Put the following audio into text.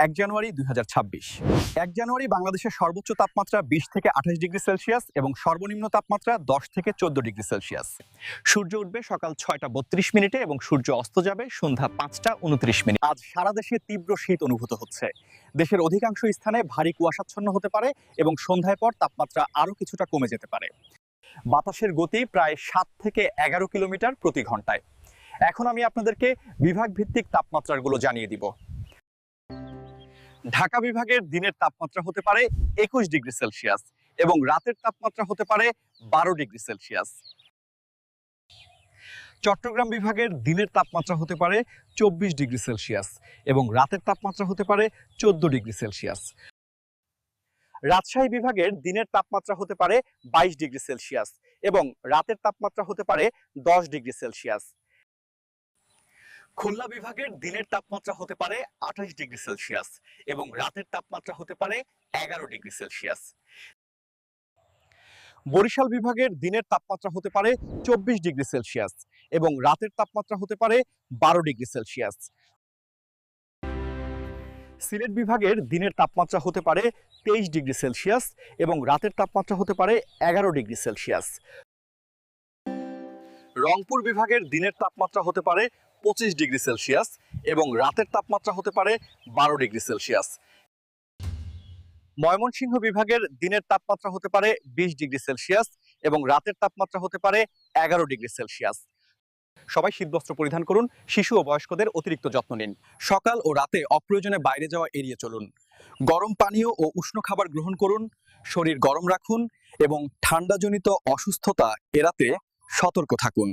জানুয়ারি ২০২৬। জানুয়ারি বাংলাদেশের সর্বোচ্চ তাপমাত্রা ২০ থেকে ২৮ ডিগ্রি সেলসিয়াস এবং সর্বনিম্ন তাপমাত্রা ১০ থেকে ১৪ ডিগ্রি সেলসিয়াস। সূর্য উঠবে সকাল ৬টা ৩২ এবং সূর্য অস্ত যাবে সন্ধ্যা ৫টা ২৯। আজ সারা দেশে তীব্র শীত অনুভূত হচ্ছে। দেশের অধিকাংশ স্থানে ভারী কুয়াশাচ্ছন্ন হতে পারে এবং সন্ধ্যায় পর তাপমাত্রা আরও কিছুটা কমে যেতে পারে। বাতাসের গতি প্রায় ৭ থেকে ১১ কিলোমিটার প্রতি ঘন্টায়। এখন আমি আপনাদেরকে বিভাগ ভিত্তিক তাপমাত্রাগুলো জানিয়ে দিব। ঢাকা বিভাগের দিনের তাপমাত্রা হতে পারে ২১ ডিগ্রি সেলসিয়াস এবং রাতের তাপমাত্রা হতে পারে ১২ ডিগ্রি সেলসিয়াস। চট্টগ্রাম বিভাগের দিনের তাপমাত্রা হতে পারে ২৪ ডিগ্রি সেলসিয়াস এবং রাতের তাপমাত্রা হতে পারে ১৪ ডিগ্রি সেলসিয়াস। রাজশাহী বিভাগের দিনের তাপমাত্রা হতে পারে ২২ ডিগ্রি সেলসিয়াস এবং রাতের তাপমাত্রা হতে পারে ১০ ডিগ্রি সেলসিয়াস। খুলনা বিভাগের দিনের তাপমাত্রা হতে পারে ২৮ ডিগ্রি সেলসিয়াস এবং রাতের তাপমাত্রা হতে পারে ১১ ডিগ্রি সেলসিয়াস। বরিশাল বিভাগের দিনের তাপমাত্রা হতে পারে ২৪ ডিগ্রি সেলসিয়াস এবং রাতের তাপমাত্রা হতে পারে ১২ ডিগ্রি সেলসিয়াস। সিলেট বিভাগের দিনের তাপমাত্রা হতে পারে ২৩ ডিগ্রি সেলসিয়াস এবং রাতের তাপমাত্রা হতে পারে ১১ ডিগ্রি সেলসিয়াস। রংপুর বিভাগের দিনের তাপমাত্রা হতে পারে ২৫ ডিগ্রি সেলসিয়াস এবং রাতের তাপমাত্রা হতে পারে ১২ ডিগ্রি সেলসিয়াস। ময়মনসিংহ বিভাগের দিনের তাপমাত্রা হতে পারে ২০ ডিগ্রি সেলসিয়াস এবং রাতের তাপমাত্রা হতে পারে ১১ ডিগ্রি সেলসিয়াস। সবাই শীতবস্ত্র পরিধান করুন, শিশু ও বয়স্কদের অতিরিক্ত যত্ন নিন। সকাল ও রাতে অপ্রয়োজনে বাইরে যাওয়া এড়িয়ে চলুন। গরম পানীয় ও উষ্ণ খাবার গ্রহণ করুন, শরীর গরম রাখুন এবং ঠান্ডাজনিত অসুস্থতা এড়াতে সতর্ক থাকুন।